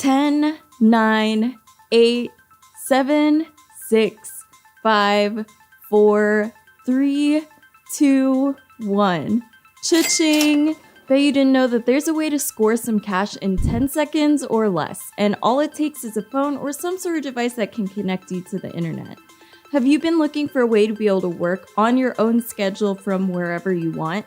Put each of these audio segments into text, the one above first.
10, 9, 8, 7, 6, 5, 4, 3, 2, 1. Cha-ching! Bet you didn't know that there's a way to score some cash in 10 seconds or less, and all it takes is a phone or some sort of device that can connect you to the internet. Have you been looking for a way to be able to work on your own schedule from wherever you want?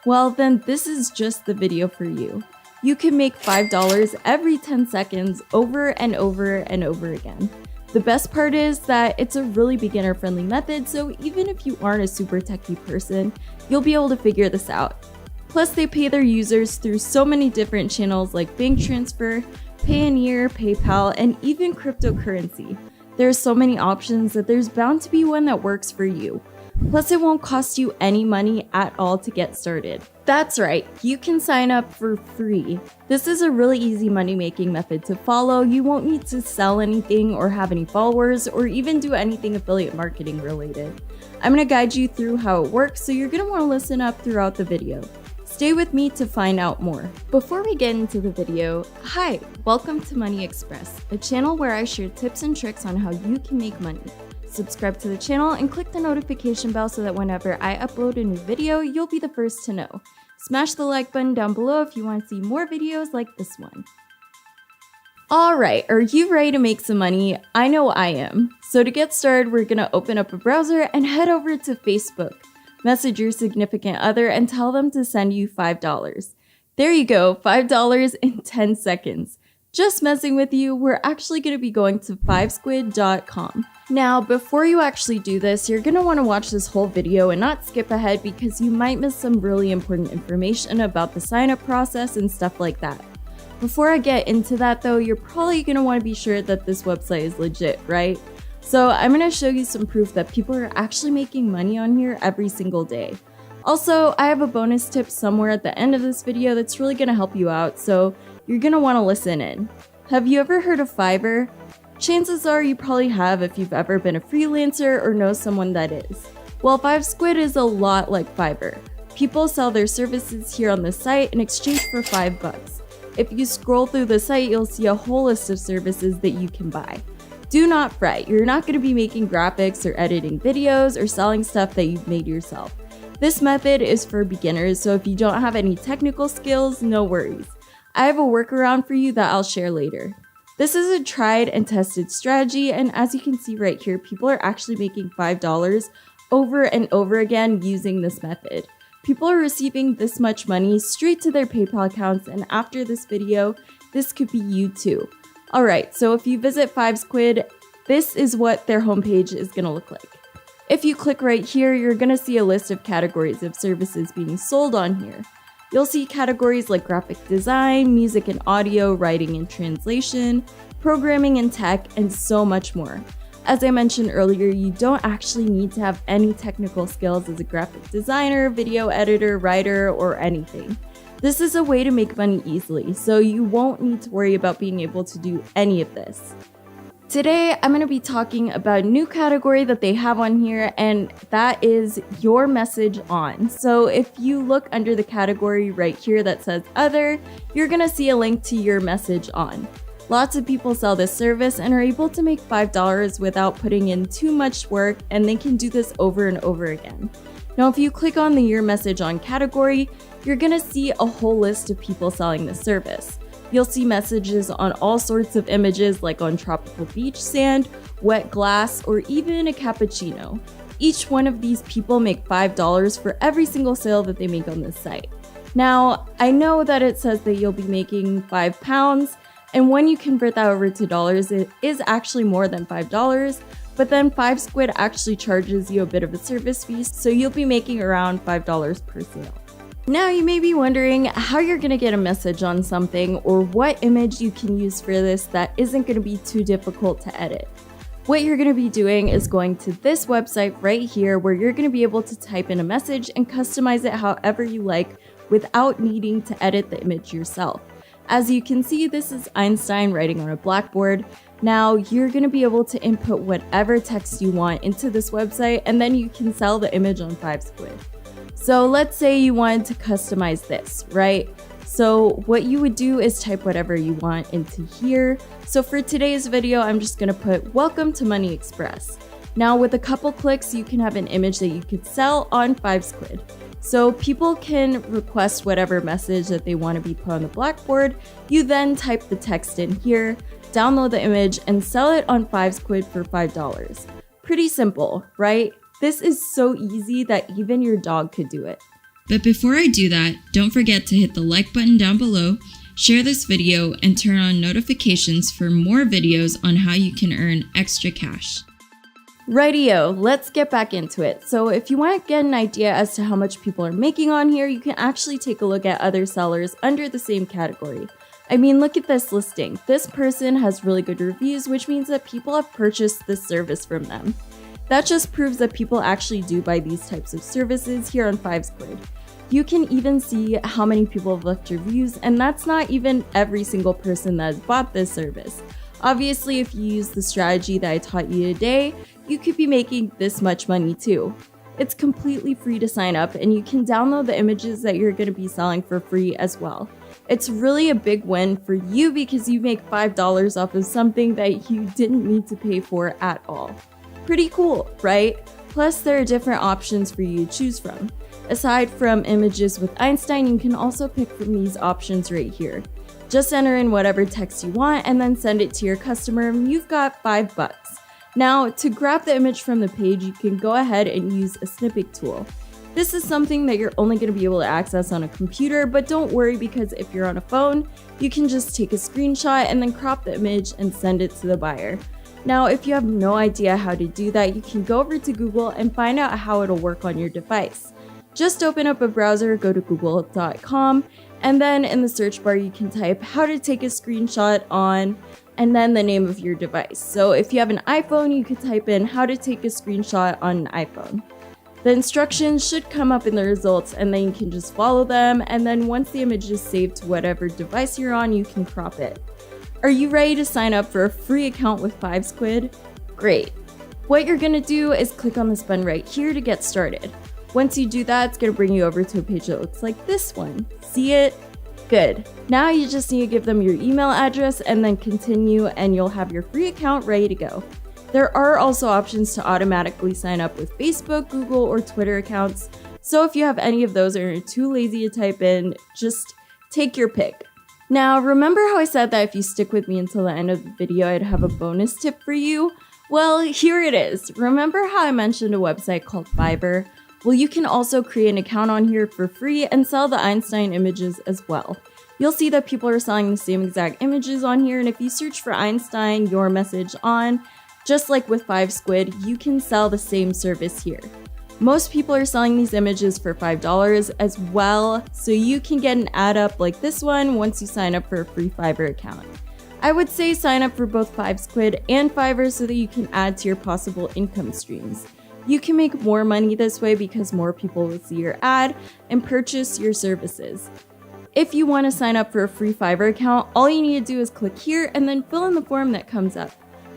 Well, then this is just the video for you. You can make $5 every 10 seconds over and over and over again. The best part is that it's a really beginner-friendly method, so even if you aren't a super techie person, you'll be able to figure this out. Plus, they pay their users through so many different channels like bank transfer, Payoneer, PayPal, and even cryptocurrency. There are so many options that there's bound to be one that works for you. Plus, it won't cost you any money at all to get started. That's right, you can sign up for free. This is a really easy money-making method to follow. You won't need to sell anything or have any followers or even do anything affiliate marketing related. I'm going to guide you through how it works, so you're going to want to listen up throughout the video. Stay with me to find out more. Before we get into the video, hi, welcome to Money Express, a channel where I share tips and tricks on how you can make money. Subscribe to the channel and click the notification bell so that whenever I upload a new video, you'll be the first to know. Smash the like button down below if you want to see more videos like this one. Alright, are you ready to make some money? I know I am. So to get started, we're going to open up a browser and head over to Facebook. Message your significant other and tell them to send you $5. There you go, $5 in 10 seconds. Just messing with you, we're actually going to be going to 5squid.com. Now, before you actually do this, you're going to want to watch this whole video and not skip ahead because you might miss some really important information about the sign-up process and stuff like that. Before I get into that though, you're probably going to want to be sure that this website is legit, right? So I'm going to show you some proof that people are actually making money on here every single day. Also, I have a bonus tip somewhere at the end of this video that's really going to help you out, so you're going to want to listen in. Have you ever heard of Fiverr? Chances are you probably have if you've ever been a freelancer or know someone that is. Well, 5squid is a lot like Fiverr. People sell their services here on the site in exchange for $5. If you scroll through the site, you'll see a whole list of services that you can buy. Do not fret, you're not going to be making graphics or editing videos or selling stuff that you've made yourself. This method is for beginners, so if you don't have any technical skills, no worries. I have a workaround for you that I'll share later. This is a tried and tested strategy, and as you can see right here, people are actually making $5 over and over again using this method. People are receiving this much money straight to their PayPal accounts, and after this video, this could be you too. Alright, so if you visit 5squid, this is what their homepage is going to look like. If you click right here, you're going to see a list of categories of services being sold on here. You'll see categories like graphic design, music and audio, writing and translation, programming and tech, and so much more. As I mentioned earlier, you don't actually need to have any technical skills as a graphic designer, video editor, writer, or anything. This is a way to make money easily, so you won't need to worry about being able to do any of this. Today, I'm going to be talking about a new category that they have on here, and that is Your Message On. So if you look under the category right here that says Other, you're going to see a link to Your Message On. Lots of people sell this service and are able to make $5 without putting in too much work, and they can do this over and over again. Now, if you click on the Your Message On category, you're going to see a whole list of people selling this service. You'll see messages on all sorts of images like on tropical beach sand, wet glass, or even a cappuccino. Each one of these people make $5 for every single sale that they make on this site. Now, I know that it says that you'll be making £5, and when you convert that over to dollars, it is actually more than $5, but then 5squid actually charges you a bit of a service fee, so you'll be making around $5 per sale. Now you may be wondering how you're going to get a message on something or what image you can use for this that isn't going to be too difficult to edit. What you're going to be doing is going to this website right here where you're going to be able to type in a message and customize it however you like without needing to edit the image yourself. As you can see, this is Einstein writing on a blackboard. Now you're going to be able to input whatever text you want into this website, and then you can sell the image on 5squid. So let's say you wanted to customize this, right? So what you would do is type whatever you want into here. So for today's video, I'm just gonna put welcome to Money Express. Now with a couple clicks, you can have an image that you could sell on 5Squid. So people can request whatever message that they want to be put on the Blackboard. You then type the text in here, download the image, and sell it on 5Squid for $5. Pretty simple, right? This is so easy that even your dog could do it. But before I do that, don't forget to hit the like button down below, share this video, and turn on notifications for more videos on how you can earn extra cash. Rightio, let's get back into it. So if you want to get an idea as to how much people are making on here, you can actually take a look at other sellers under the same category. I mean, look at this listing. This person has really good reviews, which means that people have purchased this service from them. That just proves that people actually do buy these types of services here on 5Squid. You can even see how many people have left reviews, and that's not even every single person that has bought this service. Obviously, if you use the strategy that I taught you today, you could be making this much money too. It's completely free to sign up, and you can download the images that you're going to be selling for free as well. It's really a big win for you because you make $5 off of something that you didn't need to pay for at all. Pretty cool, right? Plus, there are different options for you to choose from. Aside from images with Einstein, you can also pick from these options right here. Just enter in whatever text you want and then send it to your customer, and you've got $5. Now, to grab the image from the page, you can go ahead and use a snipping tool. This is something that you're only going to be able to access on a computer, but don't worry because if you're on a phone, you can just take a screenshot and then crop the image and send it to the buyer. Now, if you have no idea how to do that, you can go over to Google and find out how it'll work on your device. Just open up a browser, go to google.com, and then in the search bar you can type how to take a screenshot on, and then the name of your device. So if you have an iPhone, you could type in how to take a screenshot on an iPhone. The instructions should come up in the results, and then you can just follow them, and then once the image is saved to whatever device you're on, you can crop it. Are you ready to sign up for a free account with 5Squid? Great. What you're gonna do is click on this button right here to get started. Once you do that, it's going to bring you over to a page that looks like this one. See it? Good. Now you just need to give them your email address and then continue, and you'll have your free account ready to go. There are also options to automatically sign up with Facebook, Google, or Twitter accounts. So if you have any of those or are too lazy to type in, just take your pick. Now, remember how I said that if you stick with me until the end of the video, I'd have a bonus tip for you? Well, here it is. Remember how I mentioned a website called Fiverr? Well, you can also create an account on here for free and sell the Einstein images as well. You'll see that people are selling the same exact images on here, and if you search for Einstein, your message on, just like with 5Squid, you can sell the same service here. Most people are selling these images for $5 as well, so you can get an ad up like this one once you sign up for a free Fiverr account. I would say sign up for both 5Squid and Fiverr so that you can add to your possible income streams. You can make more money this way because more people will see your ad and purchase your services. If you want to sign up for a free Fiverr account, all you need to do is click here and then fill in the form that comes up.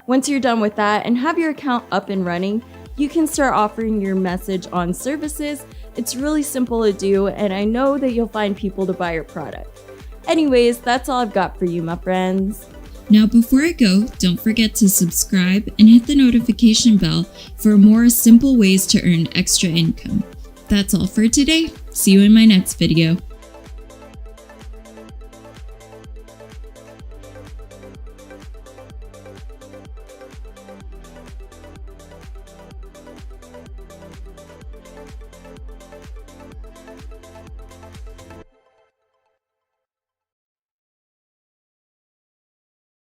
Once you're done with that and have your account up and running, you can start offering your message on services. It's really simple to do, and I know that you'll find people to buy your product. Anyways, that's all I've got for you, my friends. Now before I go, don't forget to subscribe and hit the notification bell for more simple ways to earn extra income. That's all for today. See you in my next video.